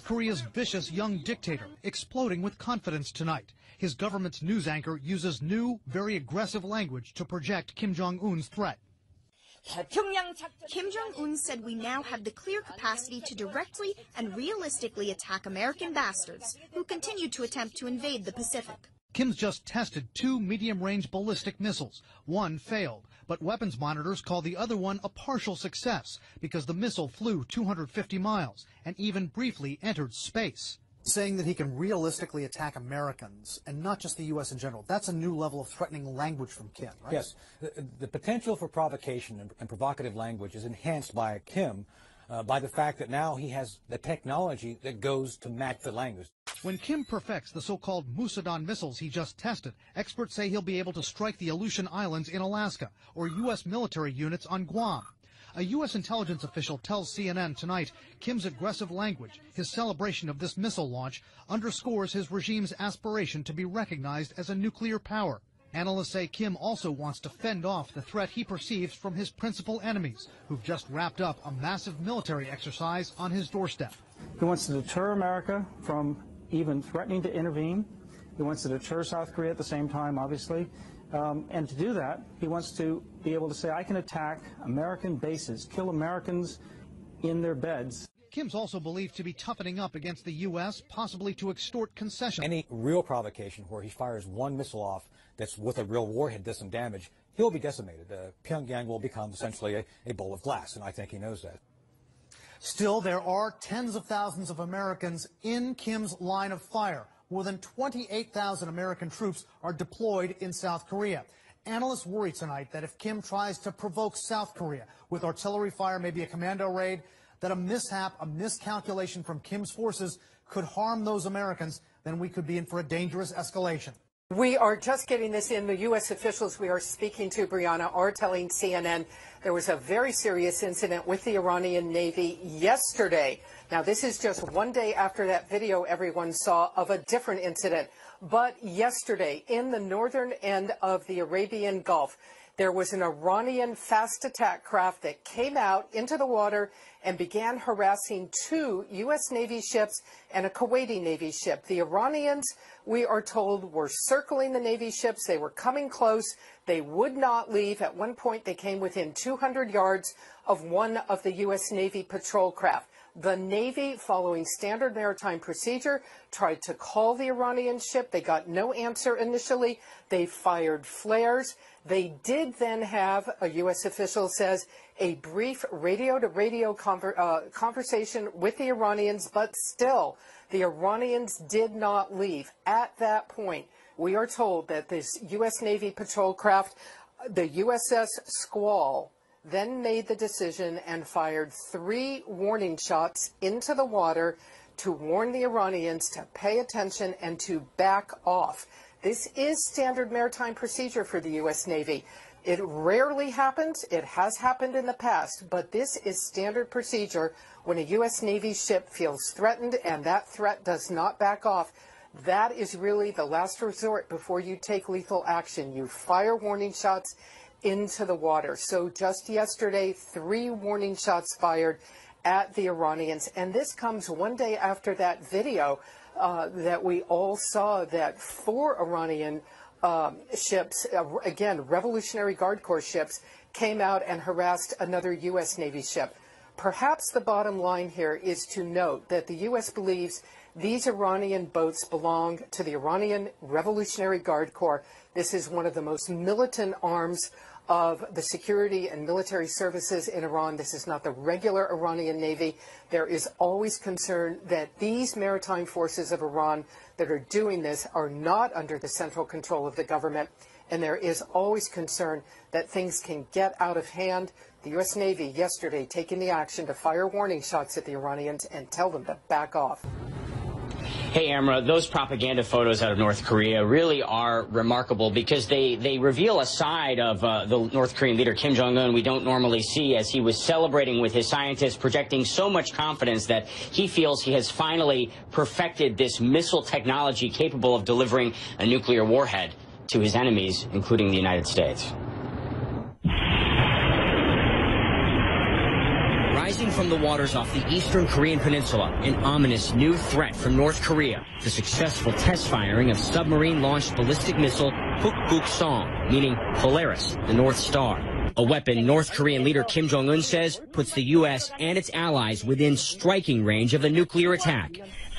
Korea's vicious young dictator, exploding with confidence tonight. His government's news anchor uses new, very aggressive language to project Kim Jong-un's threat. Kim Jong-un said we now have the clear capacity to directly and realistically attack American bastards who continue to attempt to invade the Pacific. Kim's just tested 2 medium-range ballistic missiles. One failed, but weapons monitors call the other one a partial success because the missile flew 250 miles and even briefly entered space. Saying that he can realistically attack Americans and not just the U.S. in general, that's a new level of threatening language from Kim, right? Yes. The potential for provocation and provocative language is enhanced by Kim by the fact that now he has the technology that goes to match the language. When Kim perfects the so-called Musadon missiles he just tested, experts say he'll be able to strike the Aleutian Islands in Alaska or U.S. military units on Guam. A U.S. intelligence official tells CNN tonight Kim's aggressive language, his celebration of this missile launch, underscores his regime's aspiration to be recognized as a nuclear power. Analysts say Kim also wants to fend off the threat he perceives from his principal enemies, who've just wrapped up a massive military exercise on his doorstep. He wants to deter America from even threatening to intervene. He wants to deter South Korea at the same time, obviously. And to do that, he wants to be able to say, I can attack American bases, kill Americans in their beds. Kim's also believed to be toughening up against the U.S., possibly to extort concessions. Any real provocation where he fires one missile off that's with a real warhead does some damage, he'll be decimated. Pyongyang will become essentially a bowl of glass, and I think he knows that. Still, there are tens of thousands of Americans in Kim's line of fire. More than 28,000 American troops are deployed in South Korea. Analysts worry tonight that if Kim tries to provoke South Korea with artillery fire, maybe a commando raid, that a mishap, a miscalculation from Kim's forces could harm those Americans, then we could be in for a dangerous escalation. We are just getting this in. The U.S. officials we are speaking to, Brianna, are telling CNN there was a very serious incident with the Iranian Navy yesterday. Now, this is just one day after that video everyone saw of a different incident. But yesterday, in the northern end of the Arabian Gulf, there was an Iranian fast attack craft that came out into the water and began harassing 2 U.S. Navy ships and a Kuwaiti Navy ship. The Iranians, we are told, were circling the Navy ships. They were coming close. They would not leave. At one point, they came within 200 yards of one of the U.S. Navy patrol craft. The Navy, following standard maritime procedure, tried to call the Iranian ship. They got no answer initially. They fired flares. They did then have, a U.S. official says, a brief radio-to-radio conversation with the Iranians, but still, the Iranians did not leave. At that point, we are told that this U.S. Navy patrol craft, the USS Squall, then made the decision and fired 3 warning shots into the water to warn the Iranians to pay attention and to back off. This is standard maritime procedure for the U.S. Navy. It rarely happens. It has happened in the past, but this is standard procedure when a U.S. Navy ship feels threatened and that threat does not back off. That is really the last resort before you take lethal action. You fire warning shots into the water. So just yesterday, 3 warning shots fired at the Iranians. And this comes one day after that video that we all saw that 4 Iranian ships, again, Revolutionary Guard Corps ships, came out and harassed another U.S. Navy ship. Perhaps the bottom line here is to note that the U.S. believes these Iranian boats belong to the Iranian Revolutionary Guard Corps. This is one of the most militant arms of the security and military services in Iran. This is not the regular Iranian Navy. There is always concern that these maritime forces of Iran that are doing this are not under the central control of the government, and there is always concern that things can get out of hand. The U.S. Navy yesterday taking the action to fire warning shots at the Iranians and tell them to back off. Hey, Amra, those propaganda photos out of North Korea really are remarkable because they reveal a side of the North Korean leader Kim Jong-un we don't normally see, as he was celebrating with his scientists, projecting so much confidence that he feels he has finally perfected this missile technology capable of delivering a nuclear warhead to his enemies, including the United States. rising from the waters off the eastern Korean peninsula, an ominous new threat from North Korea. The successful test firing of submarine-launched ballistic missile Hukbuk-song, meaning Polaris, the North Star. A weapon North Korean leader Kim Jong-un says puts the U.S. and its allies within striking range of a nuclear attack.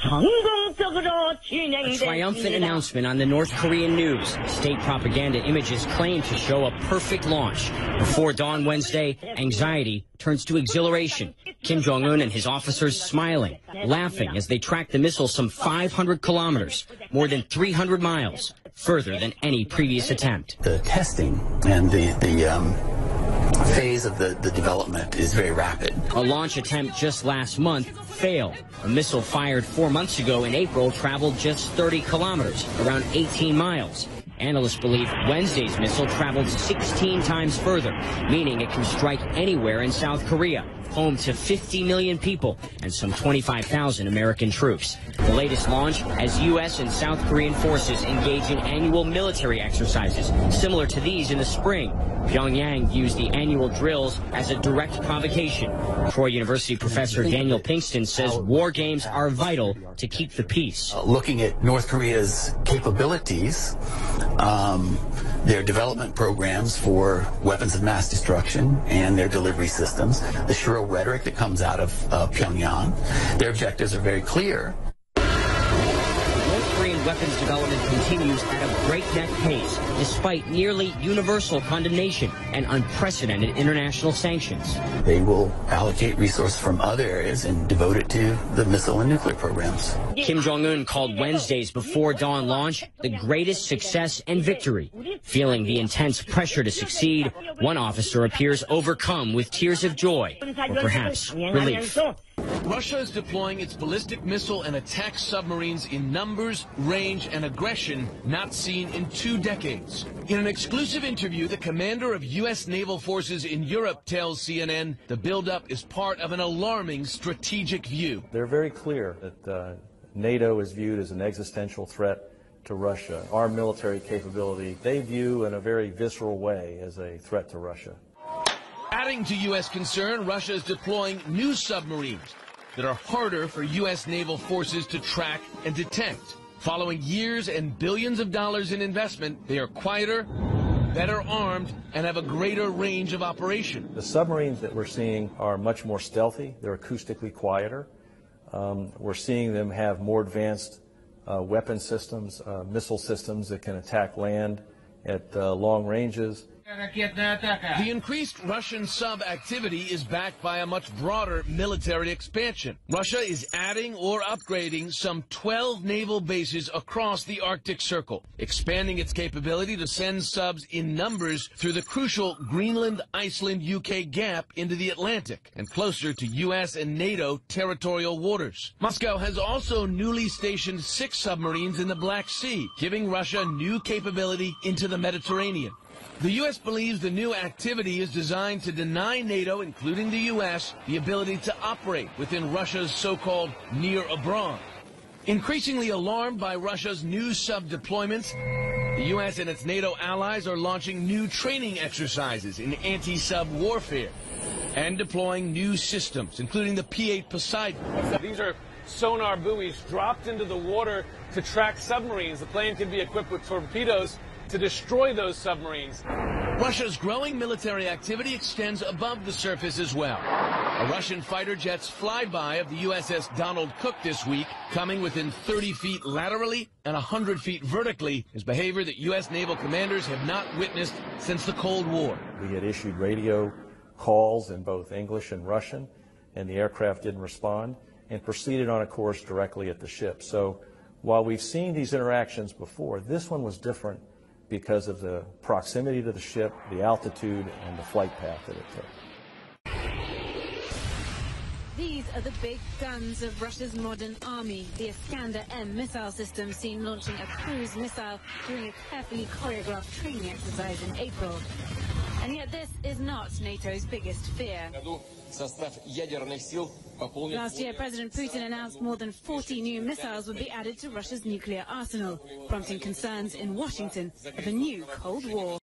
A triumphant announcement on the North Korean news. State propaganda images claim to show a perfect launch. Before dawn Wednesday, anxiety turns to exhilaration. Kim Jong-un and his officers smiling, laughing as they track the missile some 500 kilometers, more than 300 miles, further than any previous attempt. The testing and the phase of the development is very rapid. A launch attempt just last month failed. A missile fired 4 months ago in April traveled just 30 kilometers, around 18 miles. Analysts believe Wednesday's missile traveled 16 times further, meaning it can strike anywhere in South Korea, home to 50 million people and some 25,000 American troops. The latest launch as U.S. and South Korean forces engage in annual military exercises, similar to these in the spring. Pyongyang used the annual drills as a direct provocation. Troy University professor Daniel Pinkston says war games are vital to keep the peace. Looking at North Korea's capabilities, their development programs for weapons of mass destruction and their delivery systems, the shrill rhetoric that comes out of Pyongyang, their objectives are very clear. North Korean weapons development continues at a breakneck pace, despite nearly universal condemnation and unprecedented international sanctions. They will allocate resources from other areas and devote it to the missile and nuclear programs. Kim Jong-un called Wednesday's before dawn launch the greatest success and victory. Feeling the intense pressure to succeed, one officer appears overcome with tears of joy, or perhaps relief. Russia is deploying its ballistic missile and attack submarines in numbers, range, and aggression not seen in 2 decades. In an exclusive interview, the commander of U.S. naval forces in Europe tells CNN the buildup is part of an alarming strategic view. They're very clear that NATO is viewed as an existential threat to Russia. Our military capability, they view in a very visceral way as a threat to Russia. Adding to U.S. concern, Russia is deploying new submarines that are harder for U.S. naval forces to track and detect. Following years and billions of dollars in investment, they are quieter, better armed, and have a greater range of operation. The submarines that we're seeing are much more stealthy. They're acoustically quieter. We're seeing them have more advanced weapon systems, missile systems that can attack land at long ranges. The increased Russian sub-activity is backed by a much broader military expansion. Russia is adding or upgrading some 12 naval bases across the Arctic Circle, expanding its capability to send subs in numbers through the crucial Greenland-Iceland-UK gap into the Atlantic and closer to U.S. and NATO territorial waters. Moscow has also newly stationed 6 submarines in the Black Sea, giving Russia new capability into the Mediterranean. The U.S. believes the new activity is designed to deny NATO, including the U.S., the ability to operate within Russia's so-called near abroad. Increasingly alarmed by Russia's new sub-deployments, the U.S. and its NATO allies are launching new training exercises in anti-sub warfare and deploying new systems, including the P-8 Poseidon. These are sonar buoys dropped into the water to track submarines. The plane can be equipped with torpedoes to destroy those submarines. Russia's growing military activity extends above the surface as well. A Russian fighter jet's flyby of the USS Donald Cook this week, coming within 30 feet laterally and 100 feet vertically, is behavior that U.S. naval commanders have not witnessed since the Cold War. We had issued radio calls in both English and Russian, and the aircraft didn't respond and proceeded on a course directly at the ship. So while we've seen these interactions before, this one was different because of the proximity to the ship, the altitude, and the flight path that it took. These are the big guns of Russia's modern army. The Iskander-M missile system seen launching a cruise missile during a carefully choreographed training exercise in April. And yet this is not NATO's biggest fear. Last year, President Putin announced more than 40 new missiles would be added to Russia's nuclear arsenal, prompting concerns in Washington of a new Cold War.